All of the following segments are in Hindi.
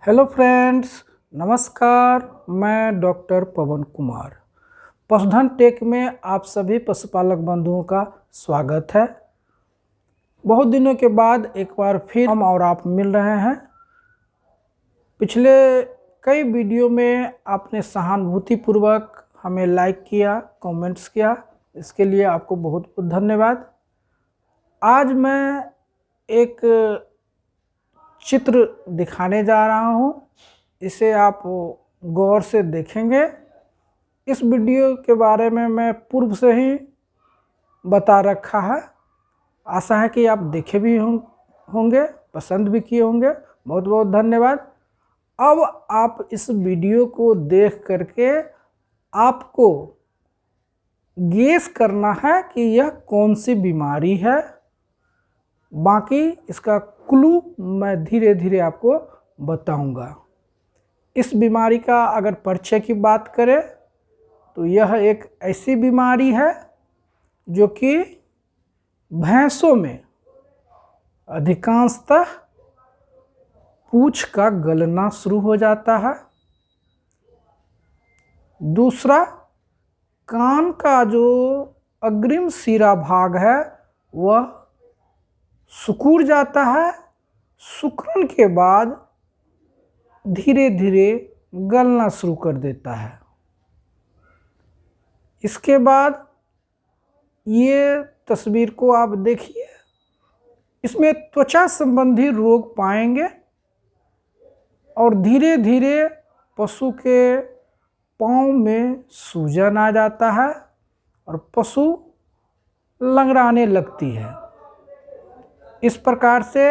हेलो फ्रेंड्स, नमस्कार। मैं डॉक्टर पवन कुमार पशुधन टेक में आप सभी पशुपालक बंधुओं का स्वागत है। बहुत दिनों के बाद एक बार फिर हम और आप मिल रहे हैं। पिछले कई वीडियो में आपने सहानुभूतिपूर्वक हमें लाइक किया, कमेंट्स किया, इसके लिए आपको बहुत बहुत धन्यवाद। आज मैं एक चित्र दिखाने जा रहा हूँ, इसे आप गौर से देखेंगे। इस वीडियो के बारे में मैं पूर्व से ही बता रखा है। आशा है कि आप देखे भी होंगे, पसंद भी किए होंगे। बहुत बहुत धन्यवाद। अब आप इस वीडियो को देख करके आपको गेस करना है कि यह कौन सी बीमारी है। बाकी इसका क्लू मैं धीरे धीरे आपको बताऊंगा। इस बीमारी का अगर परिचय की बात करें तो यह एक ऐसी बीमारी है जो कि भैंसों में अधिकांशतः पूंछ का गलना शुरू हो जाता है। दूसरा, कान का जो अग्रिम सिरा भाग है वह सिकुड़ जाता है। सिकुड़न के बाद धीरे धीरे गलना शुरू कर देता है। इसके बाद ये तस्वीर को आप देखिए, इसमें त्वचा संबंधी रोग पाएंगे और धीरे धीरे पशु के पाँव में सूजन आ जाता है और पशु लंगड़ाने लगती है। इस प्रकार से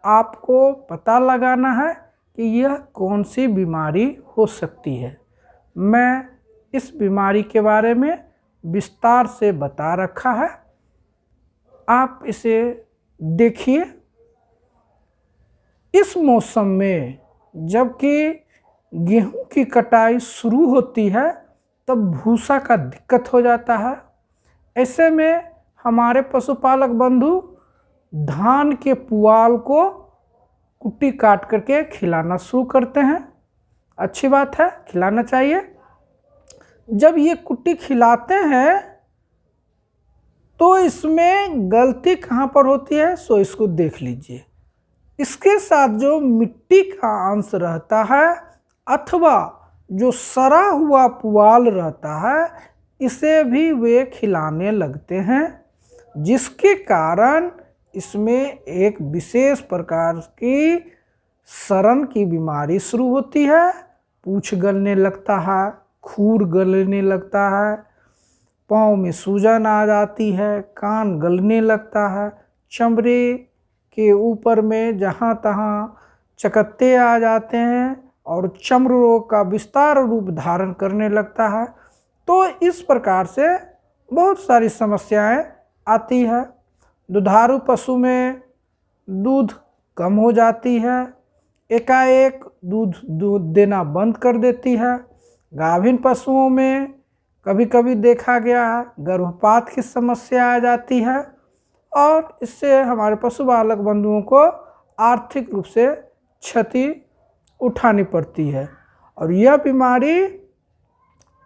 आपको पता लगाना है कि यह कौन सी बीमारी हो सकती है। मैं इस बीमारी के बारे में विस्तार से बता रखा है, आप इसे देखिए। इस मौसम में जबकि गेहूं की कटाई शुरू होती है तब भूसा का दिक्कत हो जाता है। ऐसे में हमारे पशुपालक बंधु धान के पुआल को कुट्टी काट करके खिलाना शुरू करते हैं। अच्छी बात है, खिलाना चाहिए। जब ये कुट्टी खिलाते हैं तो इसमें गलती कहाँ पर होती है सो इसको देख लीजिए। इसके साथ जो मिट्टी का अंश रहता है अथवा जो सड़ा हुआ पुआल रहता है इसे भी वे खिलाने लगते हैं, जिसके कारण इसमें एक विशेष प्रकार की सड़न की बीमारी शुरू होती है। पूंछ गलने लगता है, खूर गलने लगता है, पाँव में सूजन आ जाती है, कान गलने लगता है, चमड़े के ऊपर में जहाँ तहाँ चकत्ते आ जाते हैं और चर्म रोग का विस्तार रूप धारण करने लगता है। तो इस प्रकार से बहुत सारी समस्याएं आती है। दुधारू पशु में दूध कम हो जाती है, एकाएक दूध देना बंद कर देती है। गाभिन पशुओं में कभी कभी देखा गया है गर्भपात की समस्या आ जाती है और इससे हमारे पशुपालक बंधुओं को आर्थिक रूप से क्षति उठानी पड़ती है। और यह बीमारी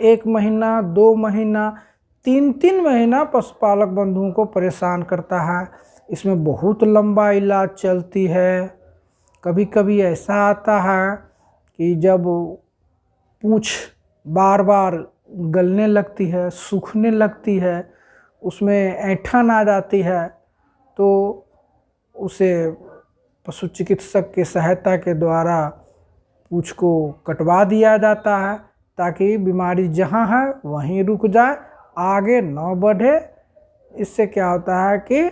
1 महीना, 2 महीना, 3 महीना पशुपालक बंधुओं को परेशान करता है। इसमें बहुत लंबा इलाज चलती है। कभी कभी ऐसा आता है कि जब पूंछ बार बार गलने लगती है, सूखने लगती है, उसमें ऐंठन आ जाती है तो उसे पशु चिकित्सक की सहायता के द्वारा पूंछ को कटवा दिया जाता है ताकि बीमारी जहाँ है वहीं रुक जाए, आगे न बढ़े। इससे क्या होता है कि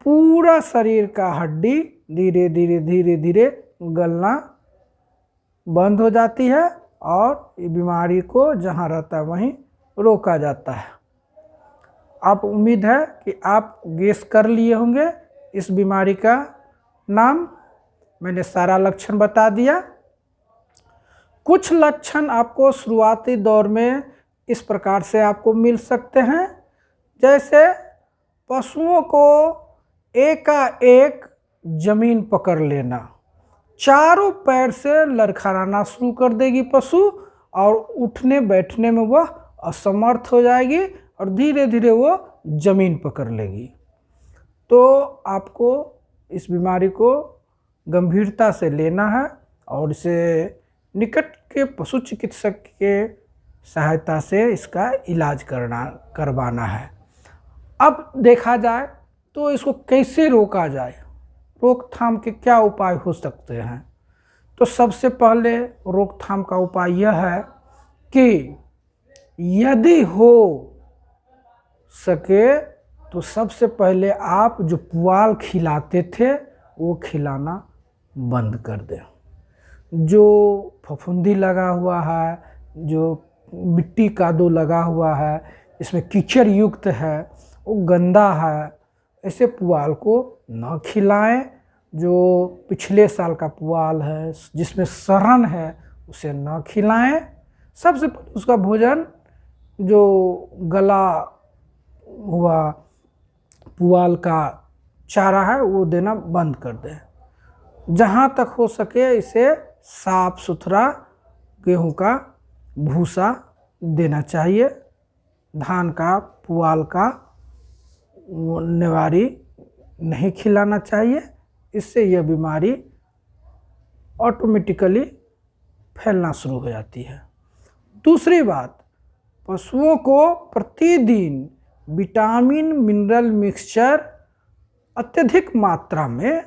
पूरा शरीर का हड्डी धीरे धीरे गलना बंद हो जाती है और ये बीमारी को जहाँ रहता है वहीं रोका जाता है। आप उम्मीद है कि आप गेस कर लिए होंगे इस बीमारी का नाम। मैंने सारा लक्षण बता दिया। कुछ लक्षण आपको शुरुआती दौर में इस प्रकार से आपको मिल सकते हैं, जैसे पशुओं को एकाएक जमीन पकड़ लेना, चारों पैर से लड़खड़ाना शुरू कर देगी पशु और उठने बैठने में वह असमर्थ हो जाएगी और धीरे धीरे वो जमीन पकड़ लेगी। तो आपको इस बीमारी को गंभीरता से लेना है और इसे निकट के पशु चिकित्सक के सहायता से इसका इलाज करवाना है। अब देखा जाए तो इसको कैसे रोका जाए, रोकथाम के क्या उपाय हो सकते हैं। तो सबसे पहले रोकथाम का उपाय यह है कि यदि हो सके तो सबसे पहले आप जो पुआल खिलाते थे वो खिलाना बंद कर दें। जो फफूंदी लगा हुआ है, जो मिट्टी कादो लगा हुआ है, इसमें कीचड़ युक्त है, वो गंदा है, ऐसे पुआल को न खिलाएं। जो पिछले साल का पुआल है जिसमें सड़न है उसे न खिलाएं। सबसे पहले उसका भोजन जो गला हुआ पुआल का चारा है वो देना बंद कर दें। जहाँ तक हो सके इसे साफ सुथरा गेहूं का भूसा देना चाहिए। धान का पुआल का नेवारी नहीं खिलाना चाहिए, इससे यह बीमारी ऑटोमेटिकली फैलना शुरू हो जाती है। दूसरी बात, पशुओं को प्रतिदिन विटामिन मिनरल मिक्सचर अत्यधिक मात्रा में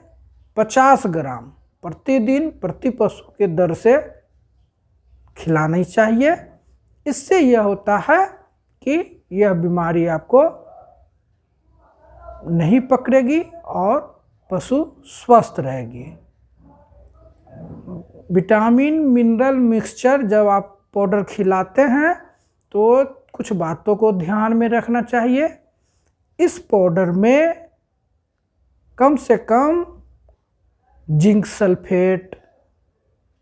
50 ग्राम प्रतिदिन प्रति पशु के दर से खिलानी चाहिए। इससे यह होता है कि यह बीमारी आपको नहीं पकड़ेगी और पशु स्वस्थ रहेगी। विटामिन मिनरल मिक्सचर जब आप पाउडर खिलाते हैं तो कुछ बातों को ध्यान में रखना चाहिए। इस पाउडर में कम से कम zinc sulphate,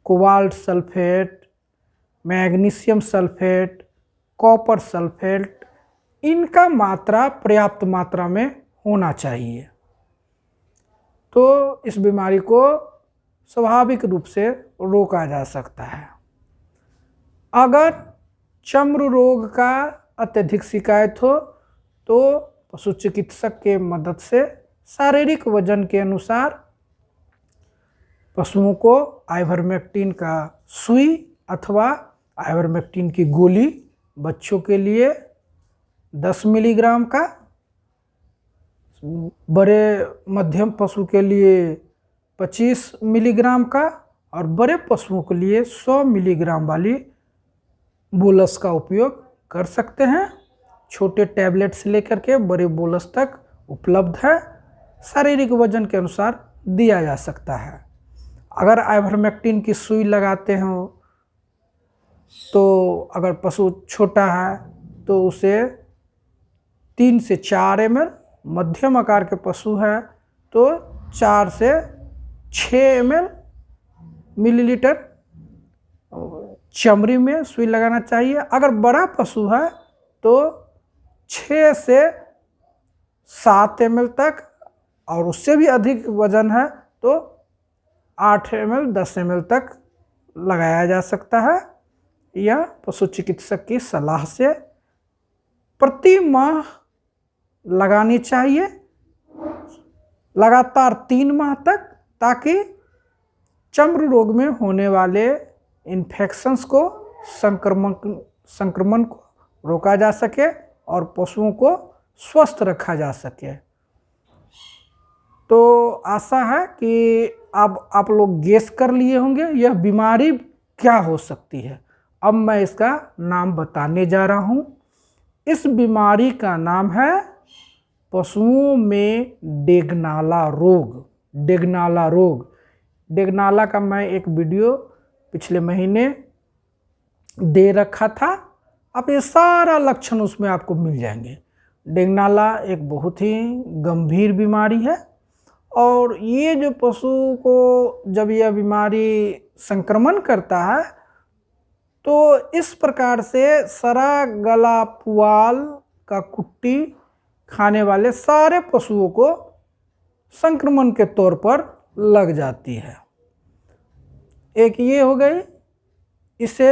cobalt sulphate, magnesium sulphate, copper sulphate, इनका मात्रा पर्याप्त मात्रा में होना चाहिए। तो इस बीमारी को स्वाभाविक रूप से रोका जा सकता है। अगर चर्म रोग का अत्यधिक शिकायत हो तो पशु चिकित्सक के मदद से शारीरिक वजन के अनुसार पशुओं को आइवरमेक्टिन का सुई अथवा आइवरमेक्टिन की गोली बच्चों के लिए 10 मिलीग्राम का, बड़े मध्यम पशु के लिए 25 मिलीग्राम का और बड़े पशुओं के लिए 100 मिलीग्राम वाली बोलस का उपयोग कर सकते हैं। छोटे टैबलेट से लेकर के बड़े बोलस तक उपलब्ध है, शारीरिक वजन के अनुसार दिया जा सकता है। अगर आइवरमेक्टिन की सुई लगाते हो तो अगर पशु छोटा है तो उसे 3 से 4 ml, मध्यम आकार के पशु है तो 4 से 6 मिलीलीटर चमड़ी में सुई लगाना चाहिए। अगर बड़ा पशु है तो 6 से 7 ml तक, और उससे भी अधिक वजन है तो 8 ml 10 ml तक लगाया जा सकता है। यह पशु चिकित्सक की सलाह से प्रति माह लगानी चाहिए, लगातार 3 माह तक, ताकि चर्म रोग में होने वाले इन्फेक्शंस को, संक्रमण को रोका जा सके और पशुओं को स्वस्थ रखा जा सके। तो आशा है कि अब आप लोग गेस कर लिए होंगे यह बीमारी क्या हो सकती है। अब मैं इसका नाम बताने जा रहा हूँ। इस बीमारी का नाम है पशुओं में डेगनाला रोग। डेगनाला रोग, डेगनाला का मैं एक वीडियो पिछले महीने दे रखा था। अब ये सारा लक्षण उसमें आपको मिल जाएंगे। डेगनाला एक बहुत ही गंभीर बीमारी है और ये जो पशु को जब यह बीमारी संक्रमण करता है तो इस प्रकार से सड़ा गला पुआल का कुट्टी खाने वाले सारे पशुओं को संक्रमण के तौर पर लग जाती है। एक ये हो गई, इसे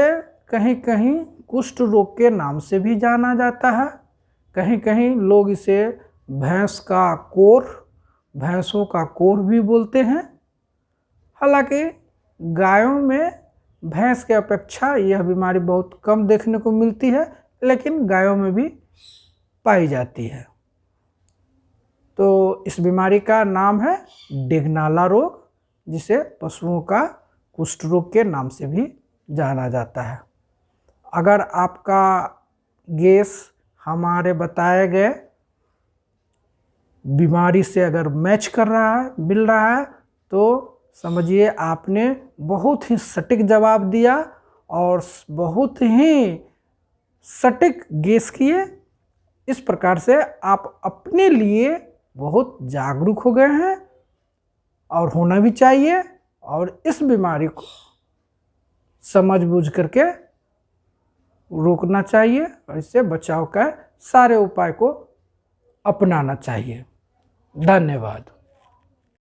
कहीं कहीं कुष्ठ रोग के नाम से भी जाना जाता है। कहीं कहीं लोग इसे भैंस का कोर, भैंसों का कोर भी बोलते हैं। हालांकि गायों में भैंस के अपेक्षा यह बीमारी बहुत कम देखने को मिलती है, लेकिन गायों में भी पाई जाती है। तो इस बीमारी का नाम है डेगनाला रोग, जिसे पशुओं का कुष्ठ रोग के नाम से भी जाना जाता है। अगर आपका गैस हमारे बताए गए बीमारी से अगर मैच कर रहा है, मिल रहा है, तो समझिए आपने बहुत ही सटीक जवाब दिया और बहुत ही सटीक गेस किए। इस प्रकार से आप अपने लिए बहुत जागरूक हो गए हैं और होना भी चाहिए, और इस बीमारी को समझ बूझ करके रोकना चाहिए और इससे बचाव का सारे उपाय को अपनाना चाहिए। धन्यवाद।